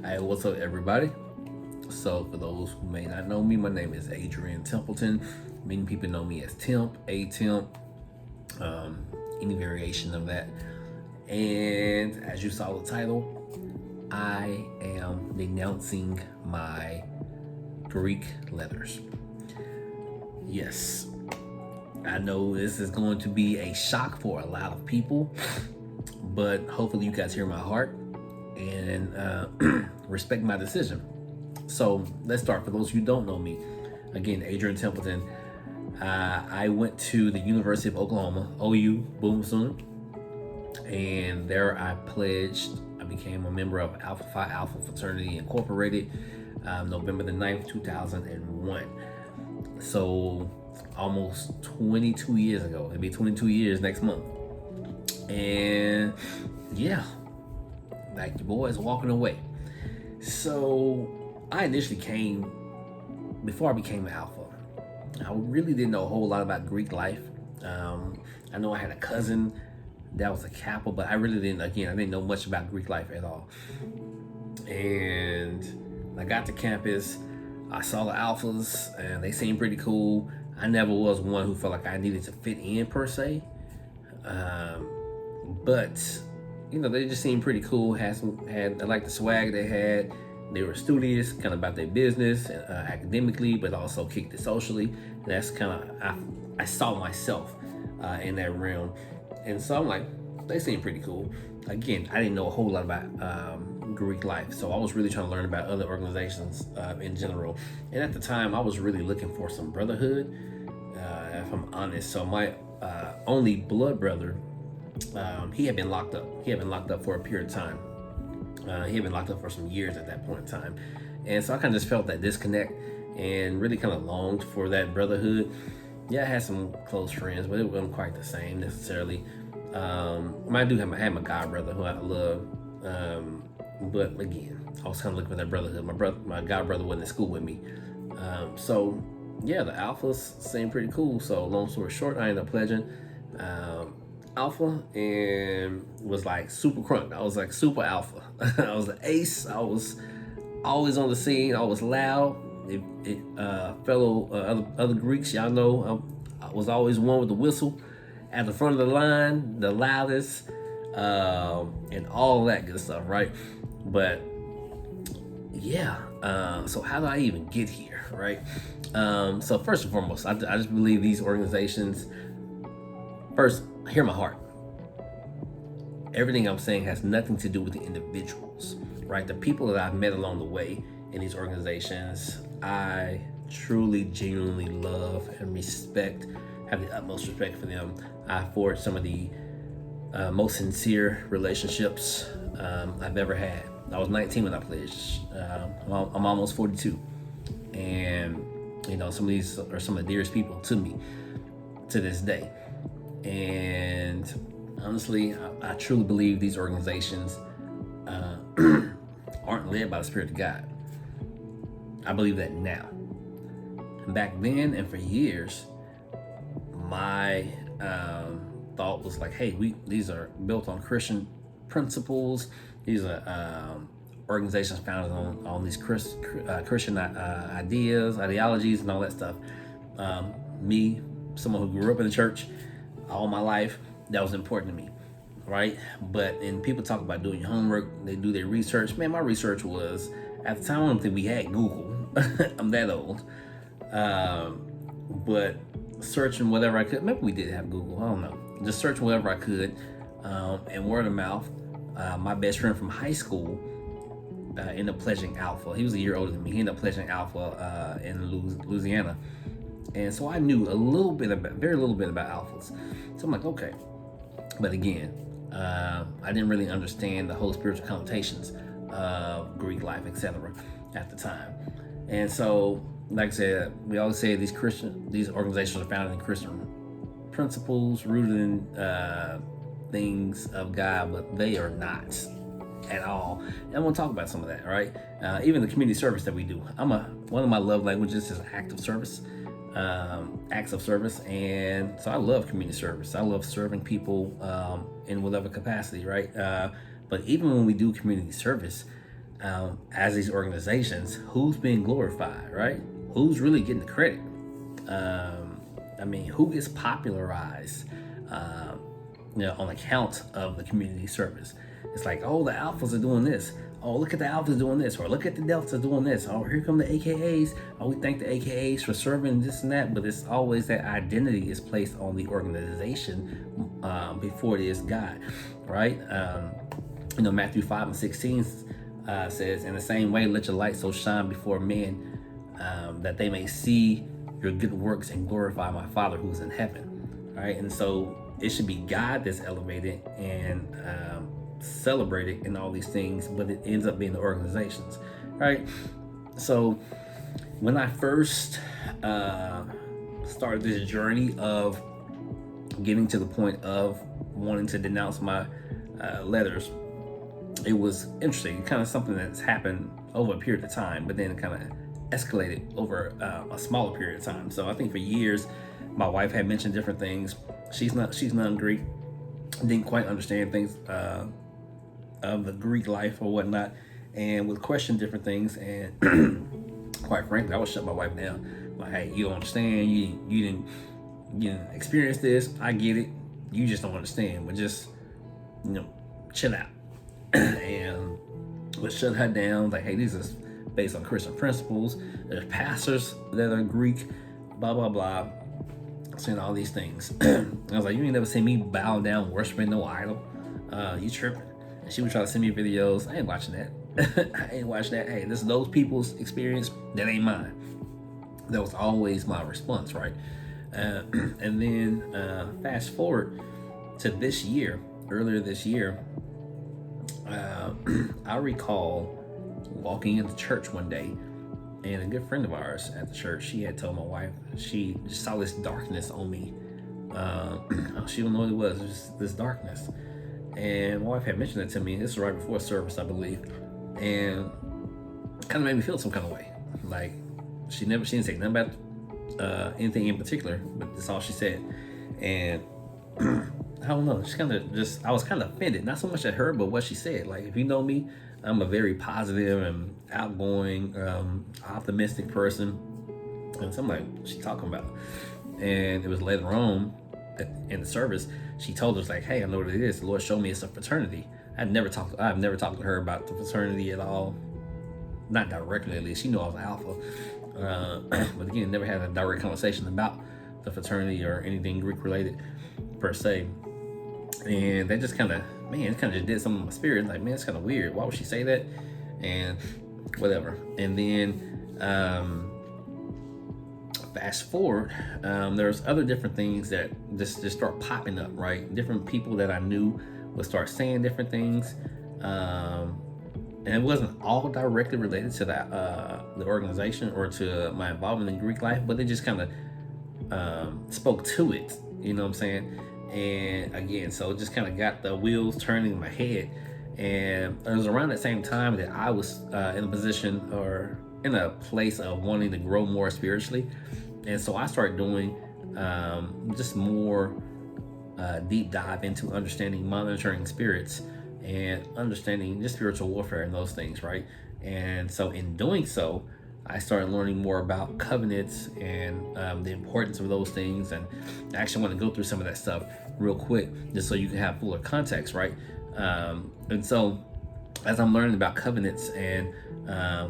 Hey, what's up, everybody? So, for those who may not know me, my name is Adrian Templeton. Many people know me as Temp, A-Temp, any variation of that. And as you saw the title, I am denouncing my Greek letters. Yes, I know this is going to be a shock for a lot of people, but hopefully you guys hear my heart and respect my decision. So let's start. For those who don't know me, again, Adrian Templeton. I went to the University of Oklahoma, OU, Boom Sooner, and there I became a member of Alpha Phi Alpha Fraternity Incorporated, November the 9th, 2001. So almost 22 years ago. It'll be 22 years next month. And yeah, like your boy is walking away. So I initially came, before I became an Alpha, I really didn't know a whole lot about Greek life. I know I had a cousin that was a Kappa, but I really didn't, I didn't know much about Greek life at all. And I got to campus, I saw the Alphas, and they seemed pretty cool. I never was one who felt like I needed to fit in per se. But they just seemed pretty cool. I liked the swag they had. They were studious, kind of about their business, academically, but also kicked it socially. And that's kind of, I saw myself in that realm. And so I'm like, they seem pretty cool. Again, I didn't know a whole lot about Greek life, so I was really trying to learn about other organizations in general. And at the time, I was really looking for some brotherhood, if I'm honest. So my only blood brother, he had been locked up. He had been locked up for a period of time. He had been locked up for some years at that point in time. And so I kind of just felt that disconnect and really kind of longed for that brotherhood. Yeah, I had some close friends, but it wasn't quite the same necessarily. I had my god brother who I love. But again, I was kind of looking for that brotherhood. My god brother wasn't in school with me. So yeah, the Alphas seemed pretty cool. So long story short, I ended up pledging Alpha and was like super crunk. I was like super Alpha. I was the ace. I was always on the scene. I was loud. Fellow other Greeks, y'all know, I was always one with the whistle at the front of the line, the loudest, and all that good stuff, right? But yeah, so how do I even get here, right? So first and foremost, I just believe these organizations, first, hear my heart. Everything I'm saying has nothing to do with the individuals, right? The people that I've met along the way in these organizations, I truly, genuinely love and respect, have the utmost respect for them. I forged some of the most sincere relationships I've ever had. I was 19 when I pledged. I'm almost 42. And, some of these are some of the dearest people to me to this day. And honestly, I truly believe these organizations aren't led by the Spirit of God. I believe that now. And back then and for years, my thought was like, hey, these are built on Christian principles. These are organizations founded on these Christian ideologies, and all that stuff. Me, someone who grew up in the church all my life, that was important to me, right? But and people talk about doing your homework, they do their research. Man, my research was, at the time, I don't think we had Google. I'm that old. But searching whatever I could, maybe we did have Google, I don't know. Just searching whatever I could, and word of mouth. My best friend from high school ended up pledging Alpha. He was a year older than me. He ended up pledging Alpha in Louisiana. And so I knew very little bit about Alphas. So I'm like, okay. But again, I didn't really understand the whole spiritual connotations of Greek life, etc. at the time. And so, like I said, we always say these organizations are founded in Christian principles, rooted in things of God, but they are not at all. And I'm gonna talk about some of that, right? Even the community service that we do. One of my love languages is acts of service. And so I love community service. I love serving people in whatever capacity, right? But even when we do community service, as these organizations, who's being glorified, right? Who's really getting the credit? Who gets popularized, on account of the community service? It's like, oh, the Alphas are doing this. Oh, look at the Alphas doing this. Or look at the Deltas doing this. Oh, here come the AKAs. Oh, we thank the AKAs for serving this and that. But it's always that identity is placed on the organization before it is God, right? Matthew 5:16 says, in the same way, let your light so shine before men that they may see your good works and glorify my Father who's in heaven, right? And so it should be God that's elevated and celebrated in all these things, but it ends up being the organizations, right? So when I first started this journey of getting to the point of wanting to denounce my letters, it was interesting. Kind of something that's happened over a period of time, but then it kind of escalated over a smaller period of time. So I think for years, my wife had mentioned different things. She's non-Greek, didn't quite understand things of the Greek life or whatnot, and would question different things. And quite frankly, I would shut my wife down. Like, hey, you don't understand. You didn't experience this. I get it. You just don't understand. But just chill out. And would shut her down. Like, hey, this is based on Christian principles. There's pastors that are Greek. Blah blah blah. Saying all these things. I was like, you ain't never seen me bow down worshiping no idol. You tripping. And she would try to send me videos. I ain't watching that. I ain't watching that. Hey, this is those people's experience. That ain't mine. That was always my response, right? And then fast forward to this year, earlier this year, I recall walking into church one day, and a good friend of ours at the church, she had told my wife, she just saw this darkness on me. She don't know what it was. It was just this darkness. And my wife had mentioned it to me. This was right before service, I believe. And it kind of made me feel some kind of way. Like, she didn't say nothing about anything in particular, but that's all she said. And I don't know, I was kind of offended. Not so much at her, but what she said. Like, if you know me, I'm a very positive and outgoing, optimistic person. And so I'm like, what's she talking about? And it was later on in the service, she told us, like, hey, I know what it is. The Lord showed me it's a fraternity. I've never talked to her about the fraternity at all. Not directly, at least. She knew I was Alpha. But again, never had a direct conversation about the fraternity or anything Greek related per se. And that just kind of just did something in my spirit. Like, man, it's kind of weird. Why would she say that? And whatever. And then fast forward, there's other different things that just start popping up, right? Different people that I knew would start saying different things. And it wasn't all directly related to the organization or to my involvement in Greek life, but it just kind of spoke to it. You know what I'm saying? And again, so it just kind of got the wheels turning in my head. And it was around that same time that I was in a position or in a place of wanting to grow more spiritually. And so I started doing just more deep dive into understanding monitoring spirits and understanding just spiritual warfare and those things, right? And so in doing so, I started learning more about covenants and the importance of those things. And I actually want to go through some of that stuff real quick, just so you can have fuller context, right? And so as I'm learning about covenants and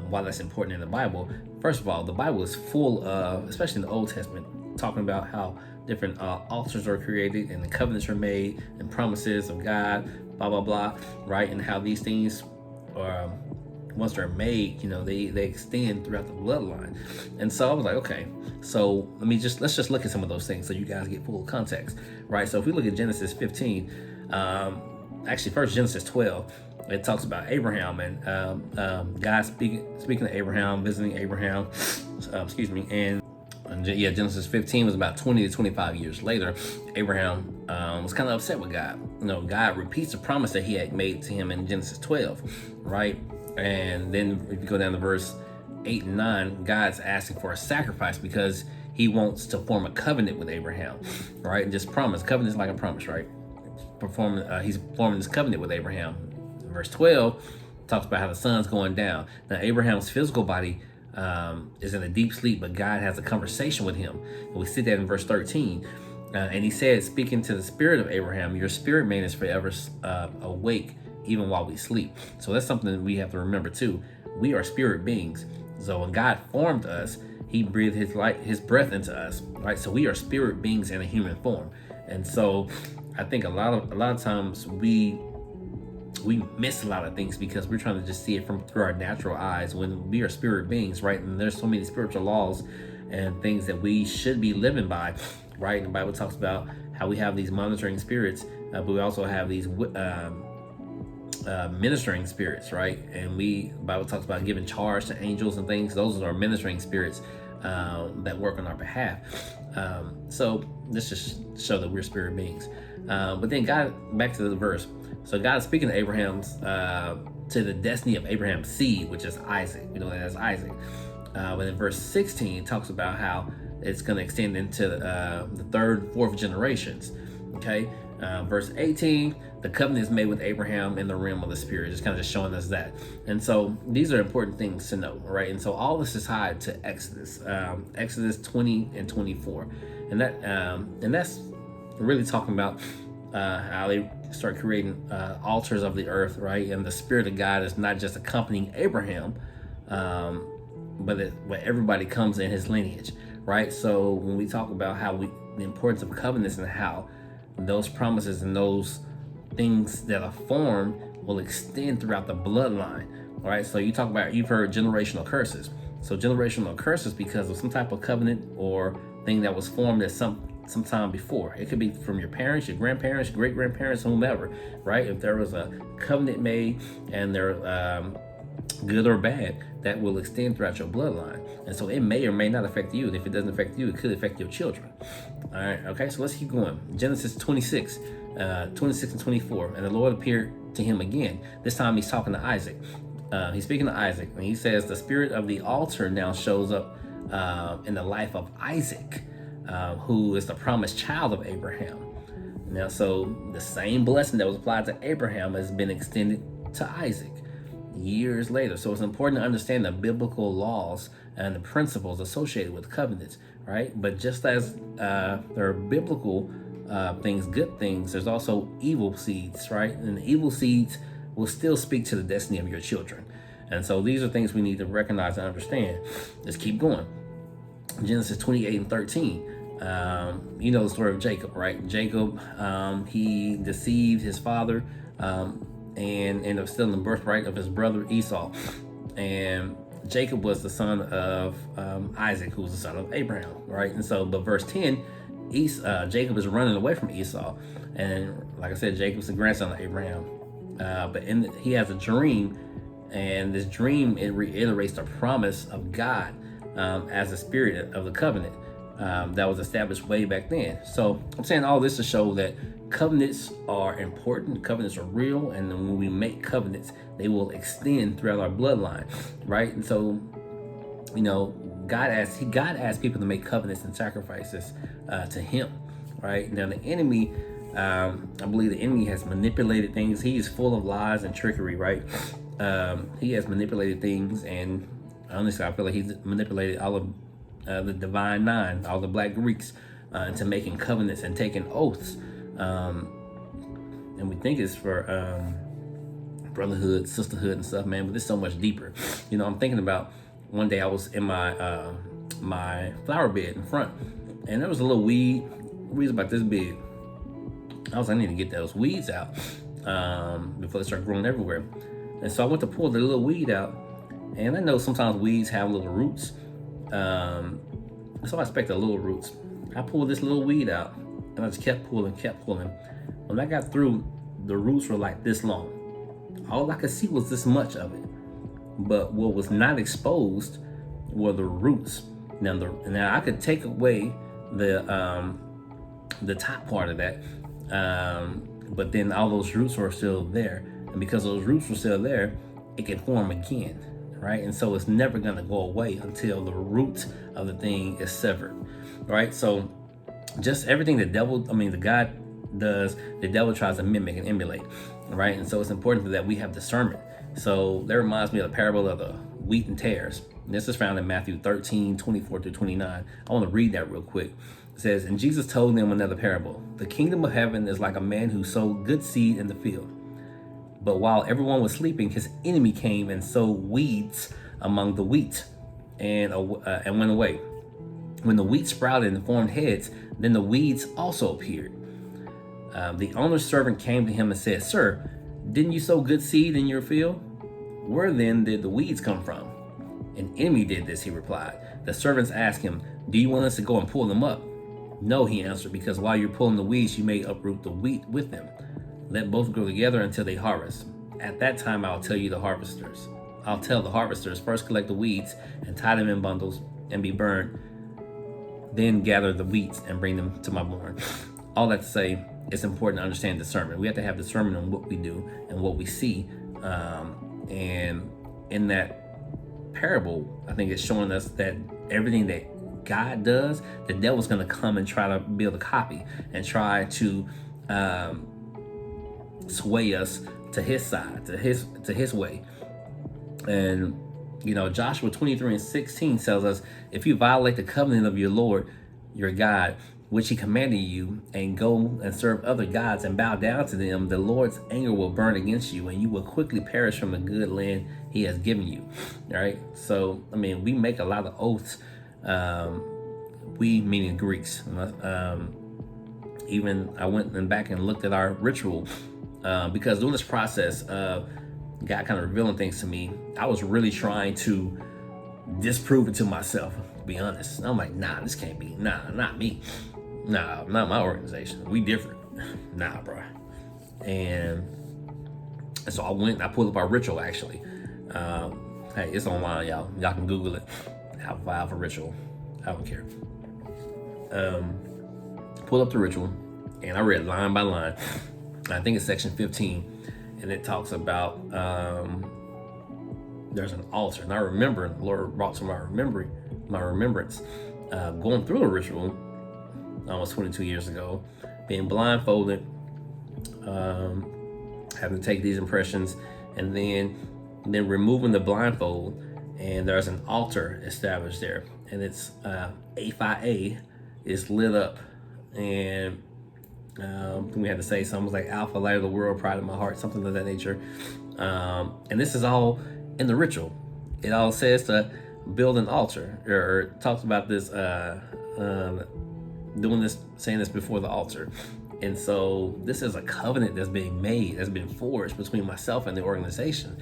why that's important in the Bible, first of all, the Bible is full of, especially in the Old Testament, talking about how different altars are created and the covenants are made and promises of God, blah, blah, blah, right? And how these things are, once they're made, they extend throughout the bloodline. And so I was like, okay, so let's just look at some of those things so you guys get full context, right? So if we look at Genesis 15, actually first Genesis 12, it talks about Abraham and God speaking to Abraham, visiting Abraham, and Genesis 15 was about 20 to 25 years later. Abraham was kind of upset with God. God repeats the promise that he had made to him in Genesis 12, right? And then if you go down to verse 8 and 9, God's asking for a sacrifice because he wants to form a covenant with Abraham, right? And just promise. Covenant is like a promise, right? He's forming this covenant with Abraham. Verse 12 talks about how the sun's going down. Now Abraham's physical body is in a deep sleep, but God has a conversation with him. And we see that in verse 13. And he said, speaking to the spirit of Abraham, your spirit man is forever awake, even while we sleep. So that's something that we have to remember too. We are spirit beings. So when God formed us, he breathed his breath into us, right? So we are spirit beings in a human form. And so I think a lot of times we miss a lot of things because we're trying to just see it through our natural eyes when we are spirit beings, right? And there's so many spiritual laws and things that we should be living by, right? And the Bible talks about how we have these monitoring spirits, but we also have these ministering spirits, right? And the Bible talks about giving charge to angels and things. Those are ministering spirits that work on our behalf. So let's just show that we're spirit beings. But then God, back to the verse. So God is speaking to Abraham's, to the destiny of Abraham's seed, which is Isaac. We know that as Isaac. But in verse 16, it talks about how it's going to extend into the third, fourth generations. Okay. Verse 18, the covenant is made with Abraham in the realm of the spirit, just kind of showing us that. And so these are important things to know, right? And so all this is tied to Exodus, Exodus 20 and 24. And that's really talking about how they start creating altars of the earth, right? And the spirit of God is not just accompanying Abraham, but everybody comes in his lineage, right? So when we talk about the importance of covenants and how those promises and those things that are formed will extend throughout the bloodline, right? So you've heard generational curses. So generational curses because of some type of covenant or thing that was formed at some time before. It could be from your parents, your grandparents, great grandparents, whomever, right? If there was a covenant made and they're good or bad, that will extend throughout your bloodline. And so it may or may not affect you. And if it doesn't affect you, it could affect your children. All right. Okay. So let's keep going. Genesis 26 and 24. And the Lord appeared to him again. This time he's talking to Isaac. He's speaking to Isaac, and he says the spirit of the altar now shows up in the life of Isaac, who is the promised child of Abraham. Now, so the same blessing that was applied to Abraham has been extended to Isaac years later. So it's important to understand the biblical laws and the principles associated with covenants, right? But just as there are biblical things, good things, there's also evil seeds, right? And the evil seeds will still speak to the destiny of your children. And so these are things we need to recognize and understand. Let's keep going. Genesis 28 and 13. You know the story of Jacob, right? Jacob, he deceived his father and ended up stealing the birthright of his brother Esau. And Jacob was the son of Isaac, who was the son of Abraham, right? And so, but verse 10, Jacob is running away from Esau. And like I said, Jacob's the grandson of Abraham. But he has a dream, and this dream, it reiterates the promise of God as a spirit of the covenant that was established way back then. So I'm saying all this to show that covenants are important, covenants are real, and when we make covenants, they will extend throughout our bloodline, right? And so, you know, God asked people to make covenants and sacrifices to him, right? Now the enemy, I believe the enemy has manipulated things. He is full of lies and trickery, right? He has manipulated things, and honestly, I feel like he's manipulated all of the Divine Nine, all the Black Greeks, into making covenants and taking oaths. And we think it's for brotherhood, sisterhood, and stuff, man. But it's so much deeper. You know, I'm thinking about one day I was in my my flower bed in front, and there was a little weeds about this big. I was like, I need to get those weeds out before they start growing everywhere. And so I went to pull the little weed out, and I know sometimes weeds have little roots. So I expected little roots. I pulled this little weed out, and I just kept pulling. When I got through, the roots were like this long. All I could see was this much of it. But what was not exposed were the roots. Now I could take away the top part of that, but then all those roots were still there. And because those roots were still there, it can form again, right? And so it's never gonna go away until the root of the thing is severed, right? So just everything the God does, the devil tries to mimic and emulate, right? And so it's important that we have discernment So that reminds me of the parable of the wheat and tares. And this is found in Matthew 13:24-29. I want to read that real quick. It says, and Jesus told them another parable. The kingdom of heaven is like a man who sowed good seed in the field. But while everyone was sleeping, his enemy came and sowed weeds among the wheat and went away. When the wheat sprouted and formed heads, then the weeds also appeared. The owner's servant came to him and said, Sir, didn't you sow good seed in your field? Where then did the weeds come from? An enemy did this, he replied. The servants asked him, do you want us to go and pull them up? No, he answered, because while you're pulling the weeds, you may uproot the wheat with them. Let both grow together until they harvest. At that time, I'll tell the harvesters, first collect the weeds and tie them in bundles and be burned. Then gather the wheat and bring them to my barn. All that to say, it's important to understand discernment. We have to have discernment on what we do and what we see. And in that parable, I think it's showing us that everything that God does, the devil's going to come and try to build a copy and try to sway us to his side, to his way. And Joshua 23:16 tells us, if you violate the covenant of your Lord, your God, which he commanded you, and go and serve other gods and bow down to them, the Lord's anger will burn against you, and you will quickly perish from the good land he has given you. All right. So, we make a lot of oaths. We, meaning Greeks. Even I went back and looked at our ritual, because during this process, God kind of revealing things to me. I was really trying to disprove it to myself, to be honest. I'm like, nah, this can't be. Nah, not me. Nah, not my organization. We different. Nah, bro. And so I went and I pulled up our ritual, actually. Hey, it's online, y'all. Y'all can Google it. Alpha Phi Alpha ritual. I don't care. Pulled up the ritual, and I read line by line. I think it's section 15. And it talks about there's an altar. And I remember, the Lord brought to my remembrance, going through a ritual almost 22 years ago, being blindfolded, having to take these impressions, and then removing the blindfold, and there's an altar established there, and it's A is lit up, and we had to say something like Alpha, light of the world, pride of my heart, something of that nature. And this is all in the ritual. It all says to build an altar, or talks about this, doing this, saying this before the altar. And so this is a covenant that's being made, that's been forged between myself and the organization.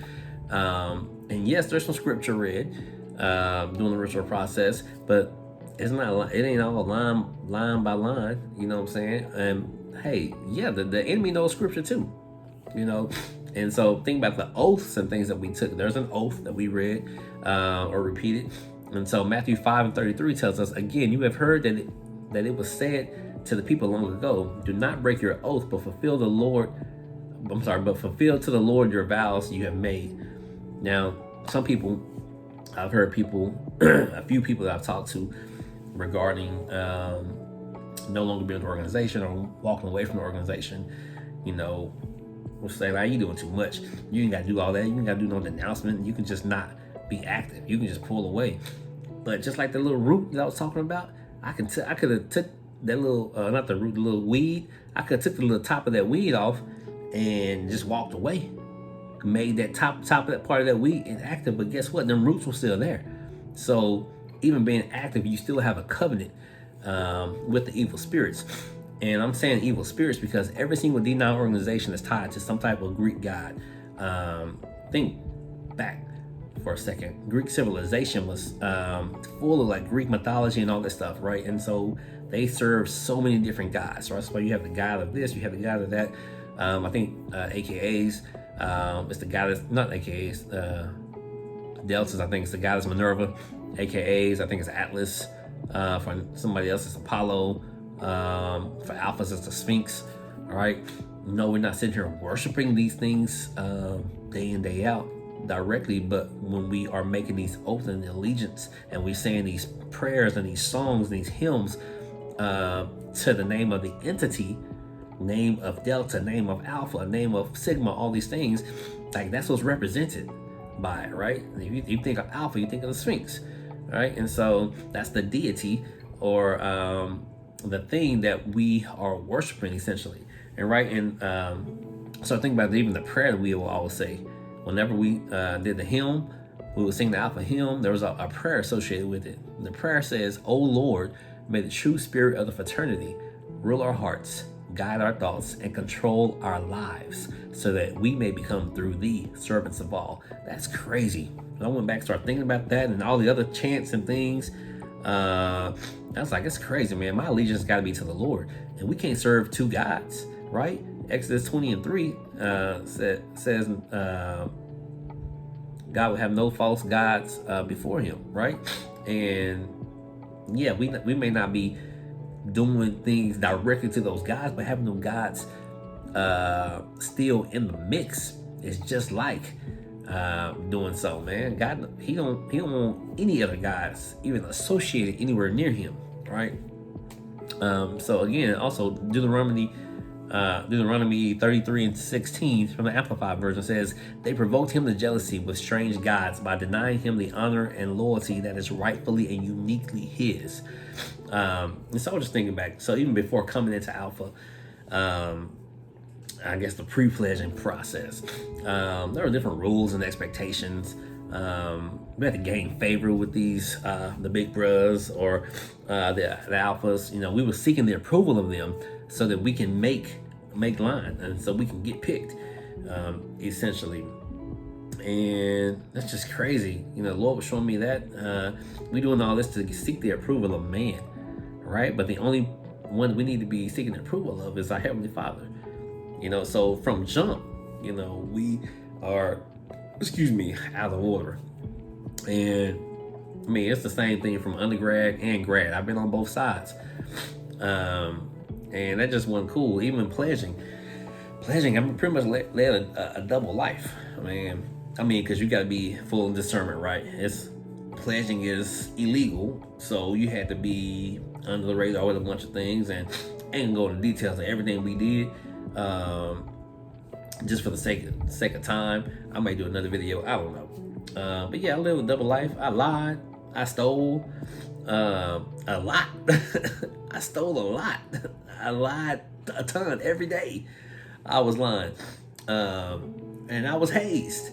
And yes, there's some scripture read during the ritual process, but it ain't all line by line, you know what I'm saying? And hey, yeah, the enemy knows scripture too, and so think about the oaths and things that we took. There's an oath that we read or repeated. And so Matthew 5:33 tells us, again, you have heard that it was said to the people long ago, do not break your oath, but fulfill to the Lord your vows you have made. Now, some people, I've heard people, a few people that I've talked to regarding no longer being an organization or walking away from the organization, will say, like, you doing too much. You ain't got to do all that. You ain't got to do no denouncement. You can just not be active. You can just pull away. But just like the little root that I was talking about, I could have took that little, not the root, the little weed. I could have took the little top of that weed off and just walked away. Made that top of that part of that weed inactive. But guess what? Them roots were still there. So even being active, you still have a covenant with the evil spirits. And I'm saying evil spirits because every single D9 organization is tied to some type of Greek god. Think back for a second. Greek civilization was full of like Greek mythology and all this stuff, right? And so they serve so many different gods. So that's why you have the god of this, you have the god of that. I think AKAs, it's the goddess, not AKAs, Deltas, I think it's the goddess Minerva. AKAs, I think it's Atlas. For somebody else, it's Apollo. For Alphas, it's the Sphinx. All right. No, we're not sitting here worshiping these things day in, day out directly, but when we are making these oaths and allegiance and we're saying these prayers and these songs and these hymns to the name of the entity, name of Delta, name of Alpha, name of Sigma, all these things, Like that's what's represented by it, right? If you think of Alpha, you think of the Sphinx, right? And so that's the deity or the thing that we are worshiping essentially, and right. And so think about it, even the prayer that we will always say whenever we did the hymn. We would sing the Alpha hymn. There was a prayer associated with it. The prayer says, "O Lord, may the true spirit of the fraternity rule our hearts, guide our thoughts, and control our lives, so that we may become through thee servants of all." That's crazy. I went back and started thinking about that and all the other chants and things. I was like, it's crazy, man. My allegiance got to be to the Lord, and we can't serve two gods, right? Exodus 20:3 says. God would have no false gods before him, right? And yeah, we may not be doing things directly to those gods, but having them gods still in the mix is just like doing so, man. God, he don't want any other gods even associated anywhere near him, right? So again, also Deuteronomy 33:16 from the Alpha Phi version says, "They provoked him to jealousy with strange gods by denying him the honor and loyalty that is rightfully and uniquely his." And so I was just thinking back. So even before coming into Alpha, I guess the pre-pledging process, there were different rules and expectations. We had to gain favor with these the big bros or the alphas. We were seeking the approval of them so that we can make line and so we can get picked, essentially. And that's just crazy. The Lord was showing me that we doing all this to seek the approval of man, right? But the only one we need to be seeking the approval of is our Heavenly Father. So from jump, we are, out of order. And I mean, it's the same thing from undergrad and grad. I've been on both sides. And that just wasn't cool. Even pledging, I'm pretty much led a double life. I mean, because you got to be full of discernment, right? Pledging is illegal, so you had to be under the radar with a bunch of things, and ain't gonna go into details of everything we did. Just for the sake of time, I might do another video. I don't know. But yeah, I lived a double life. I lied. I stole a lot. I stole a lot. I lied a ton every day. I was lying. And I was hazed.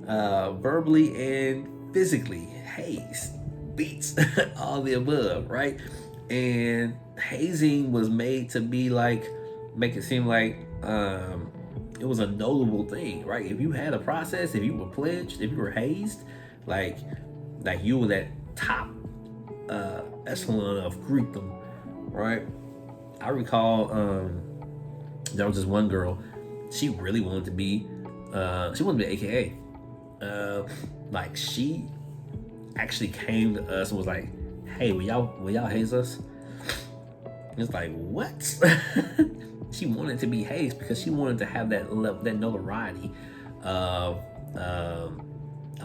Verbally and physically hazed. Beats. All the above, right? And hazing was made to be make it seem like it was a notable thing, right? If you had a process, if you were pledged, if you were hazed, like you were that top echelon of Greekdom, right? I recall there was this one girl, she really wanted to be AKA. She actually came to us and was like, "Hey, will y'all haze us?" It's like, what? She wanted to be hazed because she wanted to have that notoriety of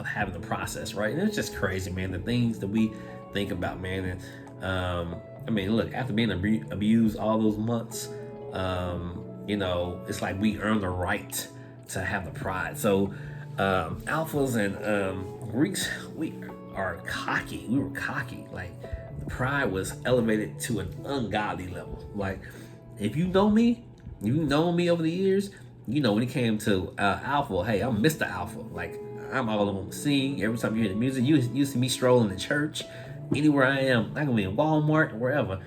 having the process, right? And it's just crazy, man. The things that we think about, man. And look, after being abused all those months, it's like we earned the right to have the pride. So alphas and Greeks, we are cocky. We were cocky. Like the pride was elevated to an ungodly level. Like, if you know me over the years, when it came to Alpha, hey, I'm Mr. Alpha. Like, I'm all on the scene. Every time you hear the music, you see me strolling to church, anywhere I am. I can be in Walmart, wherever.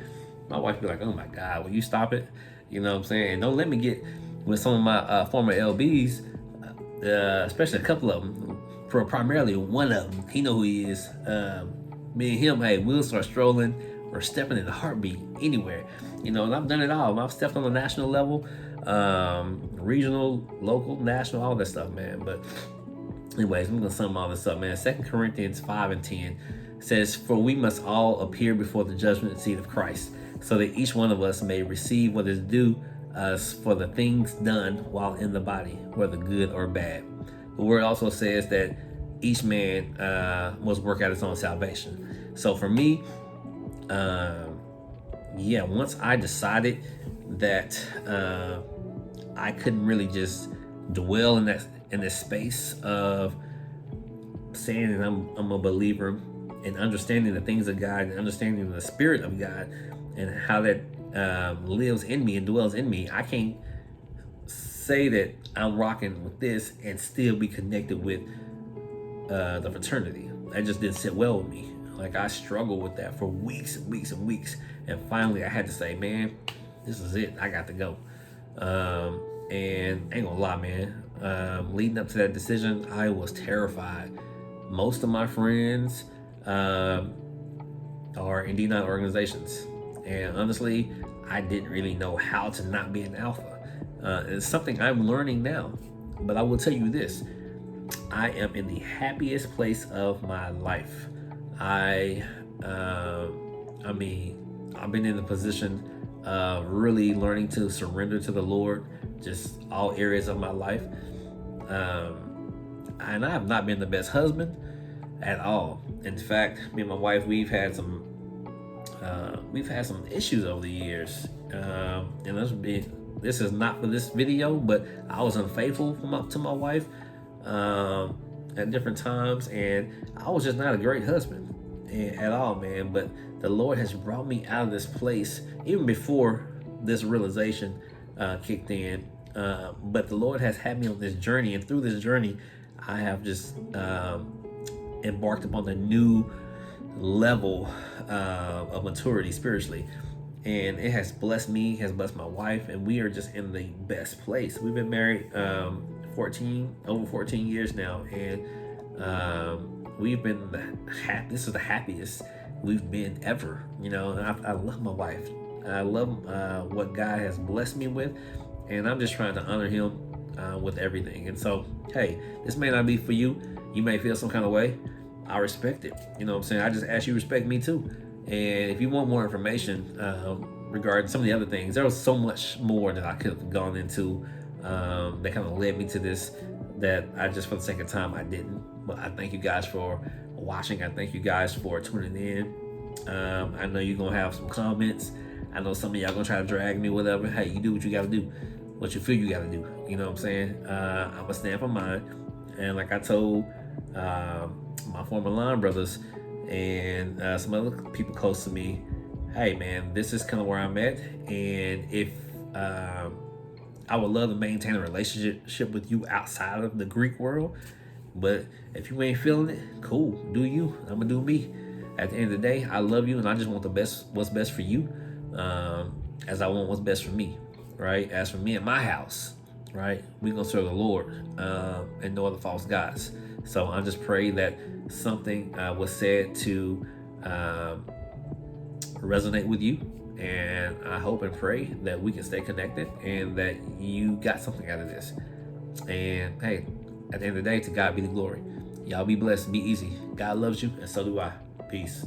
My wife be like, "Oh my God, will you stop it?" You know what I'm saying? Don't let me get with some of my former LBs, especially a couple of them. For primarily one of them, he know who he is. Me and him, hey, we'll start strolling or stepping in a heartbeat anywhere. And I've done it all. I've stepped on the national level, regional, local, national, all that stuff, man. But anyways, I'm going to sum all this up, man. 2 Corinthians 5:10 says, "For we must all appear before the judgment seat of Christ, so that each one of us may receive what is due us for the things done while in the body, whether good or bad." The word also says that each man must work out his own salvation. So for me, once I decided that I couldn't really just dwell in in this space of saying that I'm a believer and understanding the things of God and understanding the Spirit of God and how that lives in me and dwells in me, I can't say that I'm rocking with this and still be connected with the fraternity. That just didn't sit well with me. Like, I struggled with that for weeks and weeks and weeks, and finally I had to say, man, this is it. I got to go. And ain't gonna lie, man. Leading up to that decision, I was terrified. Most of my friends are in D9 organizations, and honestly, I didn't really know how to not be an alpha. It's something I'm learning now. But I will tell you this: I am in the happiest place of my life. I mean, I've been in the position of really learning to surrender to the Lord, just all areas of my life. And I have not been the best husband at all. In fact, me and my wife, we've had some issues over the years. And this is not for this video, but I was unfaithful to my wife at different times, and I was just not a great husband at all, man. But the Lord has brought me out of this place even before this realization kicked in. But the Lord has had me on this journey, and through this journey, I have just embarked upon a new level of maturity spiritually, and it has blessed me, has blessed my wife, and we are just in the best place. We've been married over 14 years now, and we've been this is the happiest we've been ever. And I love my wife. I love what God has blessed me with, and I'm just trying to honor Him with everything. And so, hey, this may not be for you. You may feel some kind of way. I respect it. You know what I'm saying? I just ask you to respect me too. And if you want more information regarding some of the other things, there was so much more that I could have gone into that kind of led me to this, that I just, for the sake of time, I didn't. But I thank you guys for watching. I thank you guys for tuning in. I know you're going to have some comments. I know some of y'all going to try to drag me, whatever. Hey, you do what you got to do. What you feel you got to do. You know what I'm saying? I'm going to stand for mine. And like I told my former line brothers and some other people close to me, hey man, this is kind of where I'm at, and if I would love to maintain a relationship with you outside of the Greek world, but if you ain't feeling it, cool, do you. I'm gonna do me. At the end of the day, I love you, and I just want what's best for you, as I want what's best for me, right? As for me and my house, right, we're gonna serve the Lord and no other false gods. So I just pray that something was said to resonate with you, and I hope and pray that we can stay connected and that you got something out of this. And hey, at the end of the day, to God be the glory. Y'all be blessed, be easy. God loves you, and so do I. Peace.